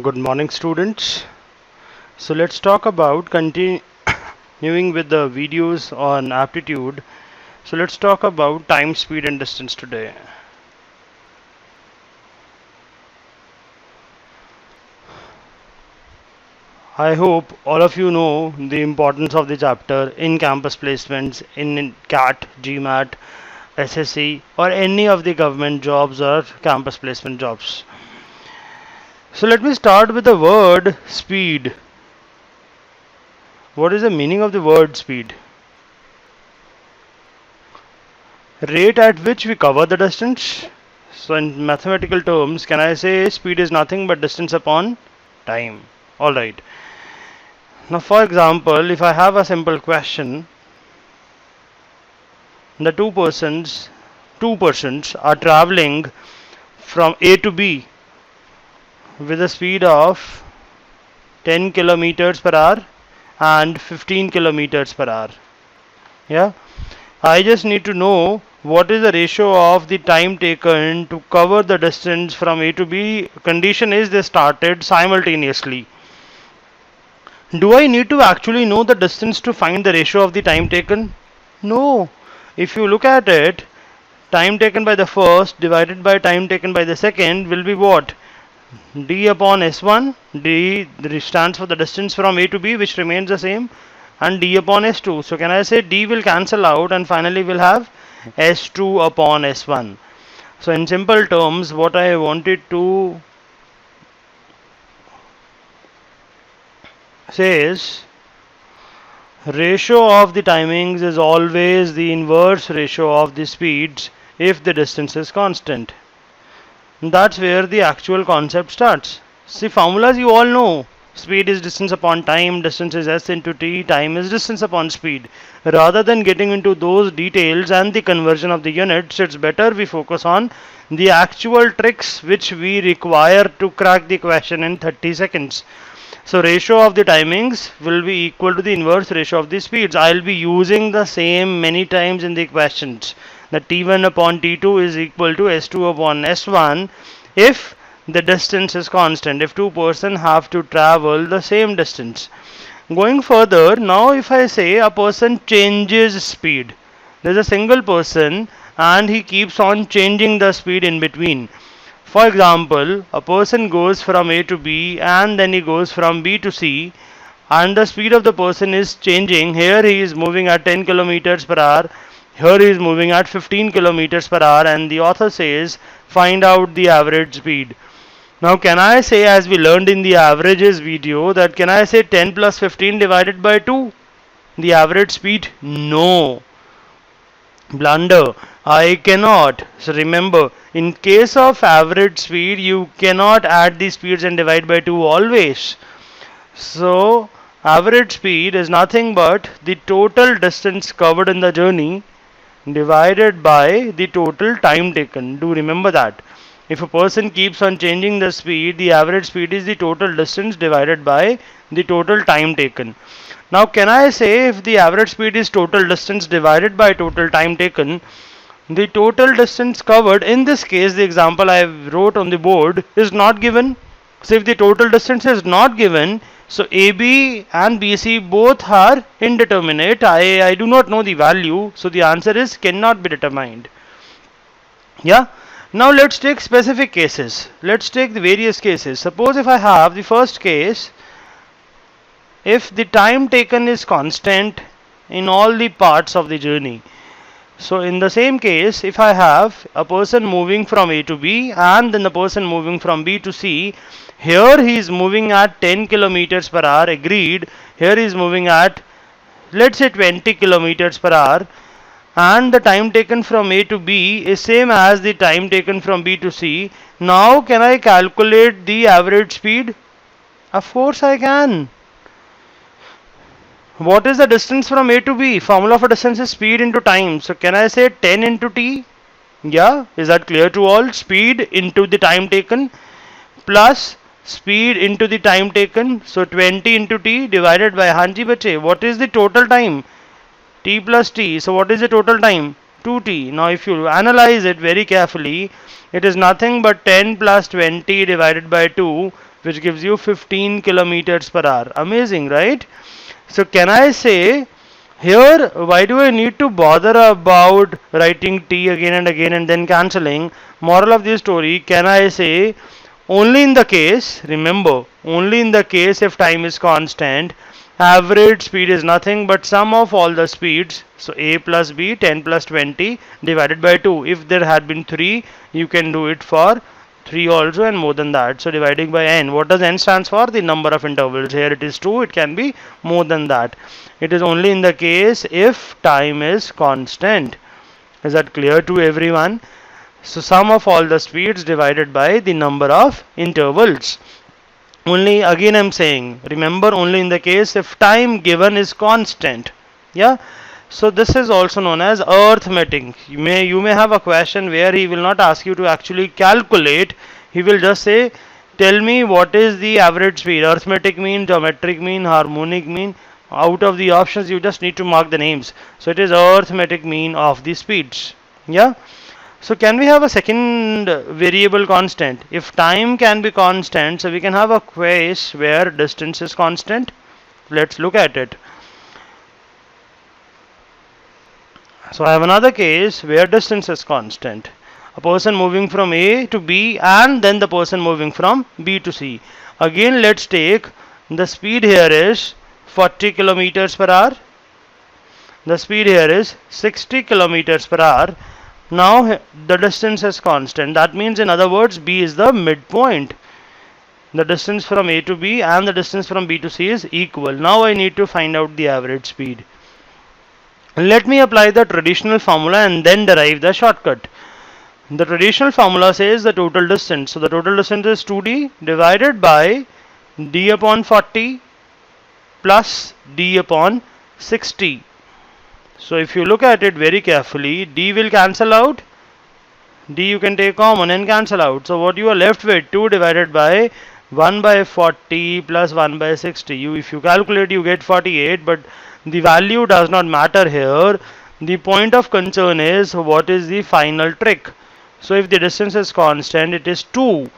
Good morning, students. So let's talk about continuing with the videos on aptitude. So let's talk about time, speed, and distance today. I hope all of you know the importance of the chapter in campus placements, in CAT, GMAT, SSC, or any of the government jobs or campus placement jobs. So let me start with the word speed. What is the meaning of the word speed? Rate at which we cover the distance. So in mathematical terms, can I say speed is nothing but distance upon time? Alright. Now for example, if I have a simple question, the two persons are traveling from A to B with a speed of 10 kilometers per hour and 15 kilometers per hour. Yeah. I just need to know what is the ratio of the time taken to cover the distance from A to B. Condition is they started simultaneously. Do I need to actually know the distance to find the ratio of the time taken? No. If you look at it, time taken by the first divided by time taken by the second will be what? D upon S1. D stands for the distance from A to B, which remains the same, and D upon S2. So can I say D will cancel out and finally we'll have S2 upon S1. So in simple terms, what I wanted to say is ratio of the timings is always the inverse ratio of the speeds if the distance is constant. That's where the actual concept starts. See, formulas you all know. Speed is distance upon time, distance is s into t, time is distance upon speed. Rather than getting into those details and the conversion of the units, it's better we focus on the actual tricks which we require to crack the question in 30 seconds. So ratio of the timings will be equal to the inverse ratio of the speeds. I'll be using the same many times in the questions. The T1 upon T2 is equal to S2 upon S1 if the distance is constant, if two persons have to travel the same distance. Going further, now if I say a person changes speed, there's a single person and he keeps on changing the speed in between. For example, a person goes from A to B and then he goes from B to C, and the speed of the person is changing. Here he is moving at 10 kilometers per hour, here he is moving at 15 kilometers per hour, and the author says find out the average speed. Now can I say, as we learned in the averages video, that can I say 10 plus 15 divided by 2? The average speed? No. Blunder. I cannot. So remember, in case of average speed, you cannot add the speeds and divide by 2 always. So average speed is nothing but the total distance covered in the journey divided by the total time taken. Do remember that. If a person keeps on changing the speed, the average speed is the total distance divided by the total time taken. Now can I say, if the average speed is total distance divided by total time taken, the total distance covered, in this case the example I wrote on the board, is not given. So if the total distance is not given, so AB and BC both are indeterminate. I do not know the value, so the answer is cannot be determined. Yeah. Now let's take specific cases. Let's take the various cases. Suppose if I have the first case, if the time taken is constant in all the parts of the journey. So in the same case, if I have a person moving from A to B and then the person moving from B to C, here he is moving at 10 kilometers per hour, agreed. Here he is moving at, let's say, 20 kilometers per hour, and the time taken from A to B is same as the time taken from B to C. Now can I calculate the average speed? Of course I can. What is the distance from A to B? Formula for distance is speed into time. So can I say 10 into t? Yeah, is that clear to all? Speed into the time taken plus speed into the time taken. So 20 into t divided by, hanji bache, what is the total time? T plus t. So what is the total time? 2t. Now if you analyze it very carefully, it is nothing but 10 plus 20 divided by 2. which gives you 15 kilometers per hour. Amazing, right? So can I say here, why do I need to bother about writing t again and again and then cancelling? Moral of the story, can I say only in the case, remember, only in the case if time is constant, average speed is nothing but sum of all the speeds. So a plus b, 10 plus 20 divided by 2. If there had been 3, you can do it for 3 also and more than that. So dividing by n. What does n stands for? The number of intervals. Here it is 2. It can be more than that. It is only in the case if time is constant. Is that clear to everyone? So sum of all the speeds divided by the number of intervals. Only again I'm saying, remember, only in the case if time given is constant. Yeah. So this is also known as arithmetic. You may have a question where he will not ask you to actually calculate. He will just say, tell me what is the average speed, arithmetic mean, geometric mean, harmonic mean. Out of the options you just need to mark the names. So it is arithmetic mean of the speeds. Yeah. So can we have a second variable constant? If time can be constant, so we can have a case where distance is constant. Let's look at it. So I have another case where distance is constant. A person moving from A to B and then the person moving from B to C. Again, let's take the speed here is 40 kilometers per hour. The speed here is 60 kilometers per hour. Now the distance is constant. That means, in other words, B is the midpoint. The distance from A to B and the distance from B to C is equal. Now I need to find out the average speed. Let me apply the traditional formula and then derive the shortcut. The traditional formula says the total distance. So the total distance is 2d divided by d upon 40 plus d upon 60. So if you look at it very carefully, d will cancel out, d you can take common and cancel out. So what you are left with, 2 divided by 1 by 40 plus 1 by 60. If you calculate, you get 48, but the value does not matter here. The point of concern is what is the final trick. So if the distance is constant, it is 2,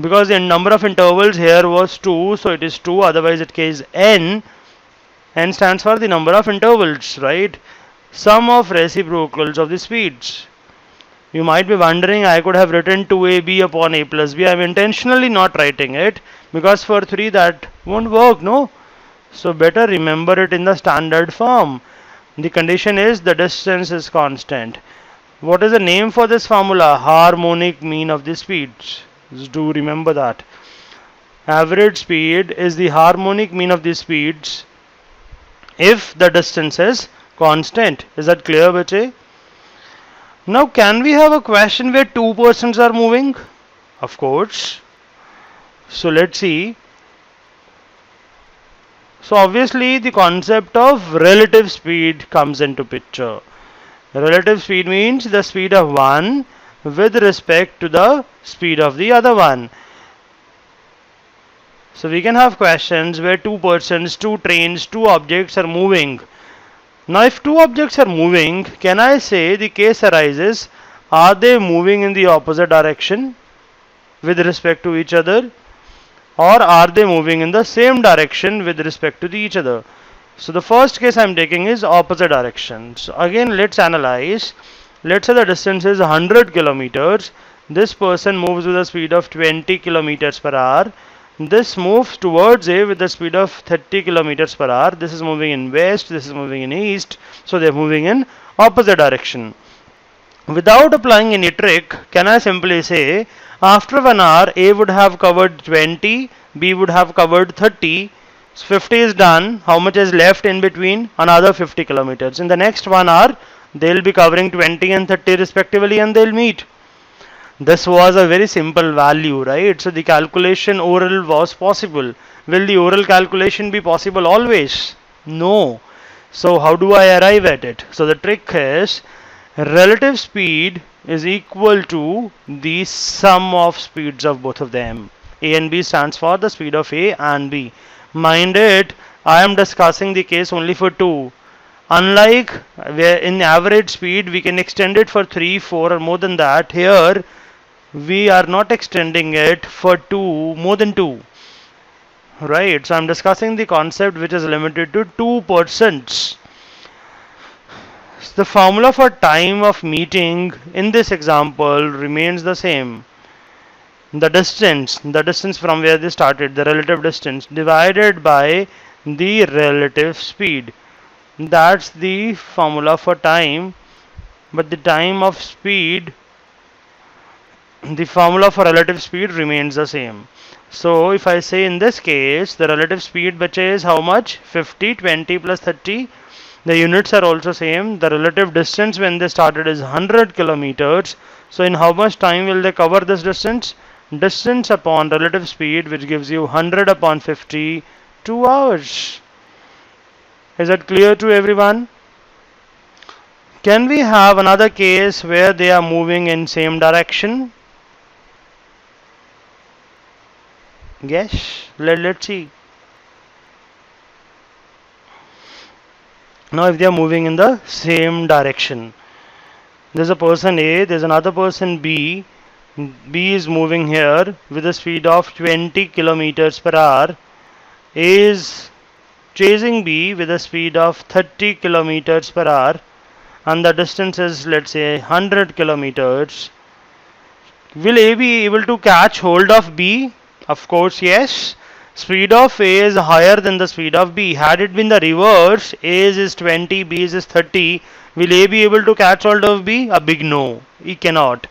because the number of intervals here was 2, so it is 2, otherwise it is n. N stands for the number of intervals, right? Sum of reciprocals of the speeds. You might be wondering, I could have written 2ab upon a plus b. I am intentionally not writing it because for 3 that won't work, no? So better remember it in the standard form. The condition is the distance is constant. What is the name for this formula? Harmonic mean of the speeds. Just do remember that. Average speed is the harmonic mean of the speeds if the distance is constant. Is that clear, bache? Now can we have a question where two persons are moving? Of course. So let's see. So obviously the concept of relative speed comes into picture. Relative speed means the speed of one with respect to the speed of the other one. So we can have questions where two persons, two trains, two objects are moving. Now if two objects are moving, can I say the case arises, are they moving in the opposite direction with respect to each other, or are they moving in the same direction with respect to each other? So the first case I am taking is opposite direction. So again let's analyze. Let's say the distance is 100 kilometers. This person moves with a speed of 20 kilometers per hour. This moves towards A with the speed of 30 kilometers per hour. This is moving in west, this is moving in east. So they are moving in opposite direction. Without applying any trick, can I simply say after 1 hour A would have covered 20, B would have covered 30. So 50 is done. How much is left in between? Another 50 kilometers. In the next 1 hour, they will be covering 20 and 30 respectively and they will meet. This was a very simple value, right? So the calculation oral was possible. Will the oral calculation be possible always? No. So how do I arrive at it? So the trick is relative speed is equal to the sum of speeds of both of them. A and B stands for the speed of A and B. Mind it, I am discussing the case only for 2. Unlike where in average speed we can extend it for 3, 4 or more than that, here we are not extending it for 2, more than 2. Right, so I'm discussing the concept which is limited to 2%. The formula for time of meeting in this example remains the same. The distance from where they started, the relative distance divided by the relative speed. That's the formula for time, but the time of speed, the formula for relative speed remains the same. So if I say in this case, the relative speed which is how much? 50, 20 plus 30. The units are also same. The relative distance when they started is 100 kilometers. So in how much time will they cover this distance? Distance upon relative speed, which gives you 100 upon 50, 2 hours. Is that clear to everyone? Can we have another case where they are moving in same direction? Yes, let's see. Now if they are moving in the same direction, there's a person A, there's another person B. B is moving here with a speed of 20 kilometers per hour. A is chasing B with a speed of 30 kilometers per hour, and the distance is, let's say, 100 kilometers. Will A be able to catch hold of B? Of course, yes. Speed of A is higher than the speed of B. Had it been the reverse, A is 20, B is 30, will A be able to catch hold of B? A big no. He cannot.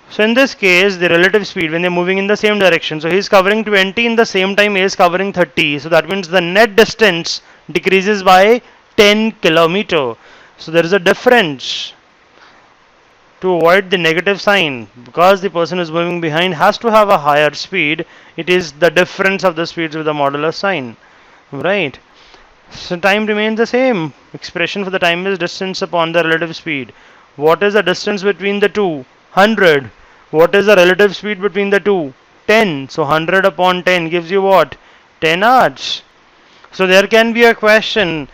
So in this case, the relative speed when they're moving in the same direction, so he is covering 20 in the same time A is covering 30. So that means the net distance decreases by 10 kilometer. So there is a difference. To avoid the negative sign, because the person who's moving behind has to have a higher speed, it is the difference of the speeds with the modular sign, right? So time remains the same. Expression for the time is distance upon the relative speed. What is the distance between the two? 100. What is the relative speed between the two? 10. So 100 upon 10 gives you what? 10 hours. So there can be a question,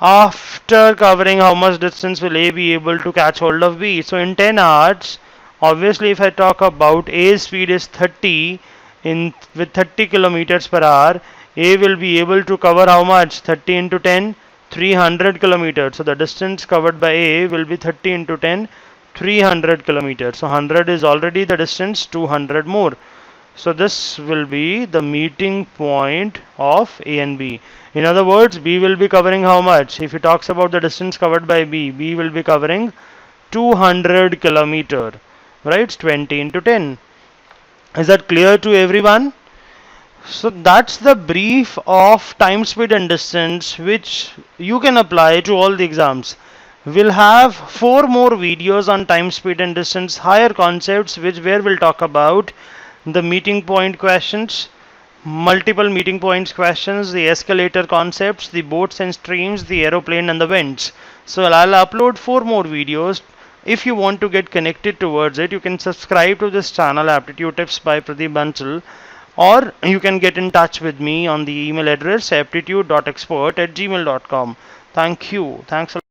after covering how much distance will A be able to catch hold of B? So in 10 hours, obviously if I talk about A's speed is 30 in with 30 kilometers per hour, A will be able to cover how much? 30 into 10, 300 kilometers. So the distance covered by A will be 30 into 10, 300 kilometers. So 100 is already the distance, 200 more. So this will be the meeting point of A and B. In other words, B will be covering how much? If he talks about the distance covered by B, B will be covering 200 kilometer, right? 20 into 10. Is that clear to everyone? So that's the brief of time, speed and distance which you can apply to all the exams. We'll have 4 more videos on time, speed and distance, higher concepts where we'll talk about the meeting point questions, multiple meeting points questions, the escalator concepts, the boats and streams, the aeroplane and the winds. So I'll upload 4 more videos. If you want to get connected towards it, you can subscribe to this channel, Aptitude Tips by Pradeep Bansal, or you can get in touch with me on the email address aptitude.expert@gmail.com. Thank you. Thanks a lot.